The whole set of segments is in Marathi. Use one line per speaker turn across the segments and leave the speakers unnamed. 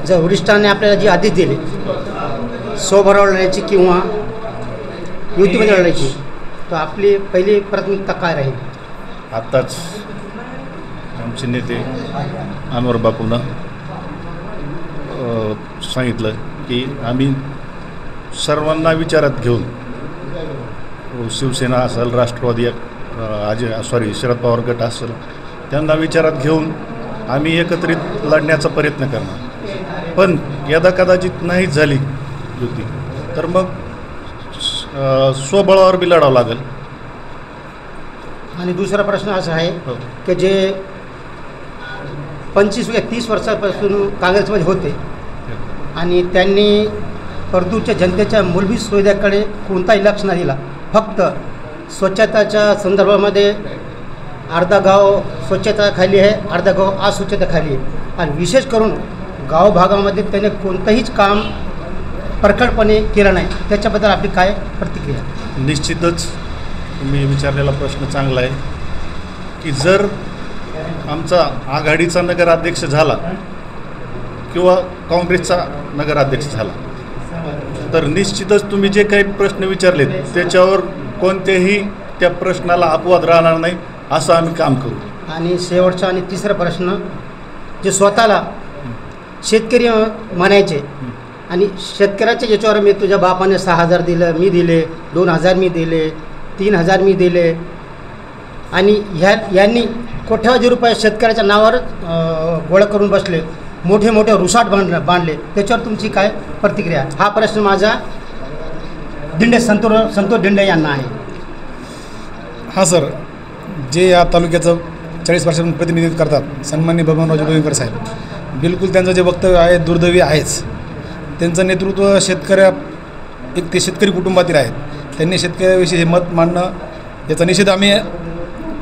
जर वरिष्ठांनी आपल्याला जी आदेश दिले स्वबळावर लढायची किंवा युतीमध्ये लढायची, तर आपली पहिली प्राथमिकता काय राहील?
आत्ताच आमचे नेते अनवर बापूंना सांगितलं की आम्ही सर्वांना विचारात घेऊन, शिवसेना असेल, राष्ट्रवादी शरद पवार गट असेल, त्यांना विचारात घेऊन आम्ही एकत्रित लढण्याचा प्रयत्न करणार. पण यदा कदाचित नाहीच झाली युती तर मग स्वबळावर बी लढावं लागेल.
आणि दुसरा प्रश्न असा आहे की जे 25-30 वर्षापासून काँग्रेसमध्ये होते आणि त्यांनी परतूरच्या जनतेच्या मूलभूत सुविधाकडे कोणताही लक्ष नाही दिला, फक्त स्वच्छताच्या संदर्भामध्ये अर्धा गाव स्वच्छता खाली आहे, अर्धा गाव अस्वच्छता खाली आहे. आणि विशेष करून गावभागामध्ये त्याने कोणतंहीच काम प्रखरपणे केलं नाही. त्याच्याबद्दल आपली काय प्रतिक्रिया?
निश्चितच तुम्ही विचारलेला प्रश्न चांगला आहे की जर आमचा आघाडीचा नगराध्यक्ष झाला किंवा काँग्रेसचा नगराध्यक्ष झाला तर निश्चितच तुम्ही जे काही प्रश्न विचारलेत त्याच्यावर कोणत्याही त्या प्रश्नाला अपवाद राहणार नाही, असं आम्ही काम करू.
आणि शेवटचा आणि तिसरा प्रश्न, जे स्वतःला शेतकरी म्हणायचे आणि शेतकऱ्याच्या याच्यावर मी तुझ्या बापाने 6,000 दिलं, मी दिले 2,000, मी दिले 3,000, मी दिले, आणि यांनी कोट्यावधी रुपये शेतकऱ्याच्या नावावर गोळा करून बसले, मोठे मोठे रुसाट बांधले, त्याच्यावर तुमची काय प्रतिक्रिया? हा प्रश्न माझा संतोष दिंडे यांना आहे.
हां सर, जे या तालुक्याचं 40 वर्षापासून प्रतिनिधित्व करतात सन्माननीय बबनराव जोगळेकर साहेब, बिलकुल त्यांचं जे वक्तव्य आहे दुर्दैवी आहेच. त्यांचं नेतृत्व ते शेतकरी कुटुंबातील आहेत. त्यांनी शेतकऱ्याविषयी हे मत मांडणं, याचा निषेध आम्ही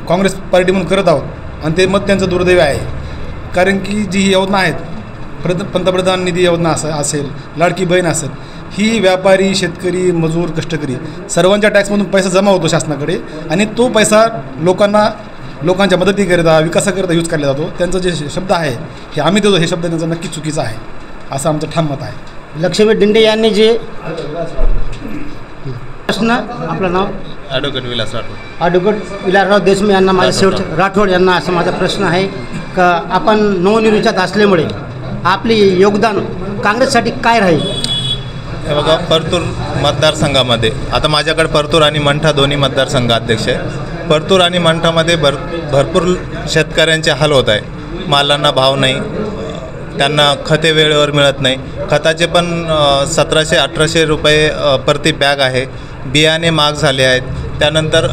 काँग्रेस पार्टी म्हणून करत आहोत आणि ते मत त्यांचं दुर्दैवी आहे. कारण की जी योजना आहेत, पंतप्रधान निधी योजना असेल, लाडकी बहीण असेल, ही व्यापारी, शेतकरी, मजूर, कष्टकरी सर्वांच्या टॅक्समधून पैसा जमा होतो शासनाकडे आणि तो पैसा लोकांच्या मदतीकरिता, विकासाकरिता यूज केला जातो. त्यांचं जे शब्द आहे हे आम्ही देतो, हे शब्द त्यांचा नक्की चुकीचा आहे असं आमचं ठाम मत आहे.
लक्ष्मी दिंडे यांनी जे प्रश्न, आपलं नाव?
ॲडव्होकेट
विलासराव देशमुख यांना माझा शेवटचा राठोड यांना असा माझा प्रश्न आहे का आपण नवनिर्वाचित असल्यामुळे आपले योगदान काँग्रेससाठी काय राहील?
हे बघा, परतूर मतदारसंघामध्ये आता माझ्याकडे परतूर आणि मंठा दोन्ही मतदारसंघ अध्यक्ष आहे. परतूर आणि मंठामध्ये भरपूर शेतकऱ्यांचे हाल होत आहे. मालांना भाव नाही, त्यांना खते वेळेवर मिळत नाही. खताचे पण 1700-1800 रुपये प्रति बॅग आहे. बियाणे महाग झाले आहेत. त्यानंतर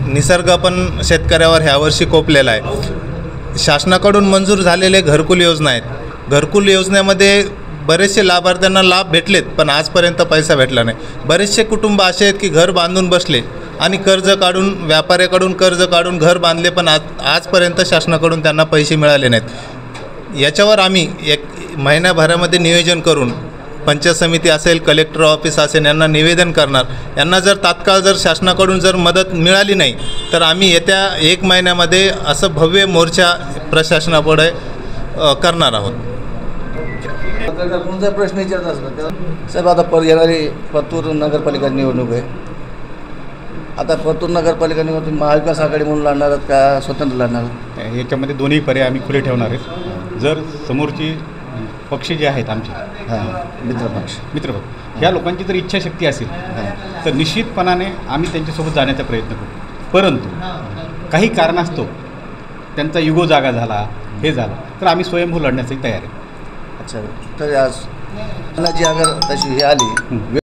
निसर्ग पण शेतकऱ्यावर ह्यावर्षी कोपलेला आहे. शासनाकडून मंजूर झालेले घरकुल योजना आहेत. घरकुल योजनेमध्ये बरेचसे लाभार्थ्यांना लाभ भेटलेत, पण आजपर्यंत पैसा भेटला नाही. बरेचसे कुटुंब असे आहेत की घर बांधून बसले आणि कर्ज काढून, व्यापाऱ्याकडून कर्ज काढून घर बांधले, पण आजपर्यंत शासनाकडून त्यांना पैसे मिळाले नाहीत. याच्यावर आम्ही एक महिन्याभरामध्ये नियोजन करून पंचायत समिती असेल, कलेक्टर ऑफिस असेल, यांना निवेदन करणार. यांना जर तात्काळ जर शासनाकडून जर मदत मिळाली नाही तर आम्ही येत्या 1 महिन्यामध्ये असं भव्य मोर्चा प्रशासनापुढे करणार आहोत.
कोणता प्रश्न विचारत असला साहेब, आता येणारी परतूर नगरपालिका निवडणूक आहे. आता परतूर नगरपालिका निवडणूक महाविकास आघाडी म्हणून लढणार आहात का स्वतंत्र लढणार?
याच्यामध्ये दोन्ही पर्याय आम्ही खुले ठेवणार आहेत. जर समोरची पक्ष जे आहेत आमचे मित्रपक्ष ह्या लोकांची जर इच्छाशक्ती असेल तर निश्चितपणाने आम्ही त्यांच्यासोबत जाण्याचा प्रयत्न करू. परंतु काही कारणास्तव त्यांचा युगो जागा झाला, हे झालं, तर आम्ही स्वयंभू लढण्यासाठी तयार आहे.
अच्छा, तर आज जी अगर तशी हे आली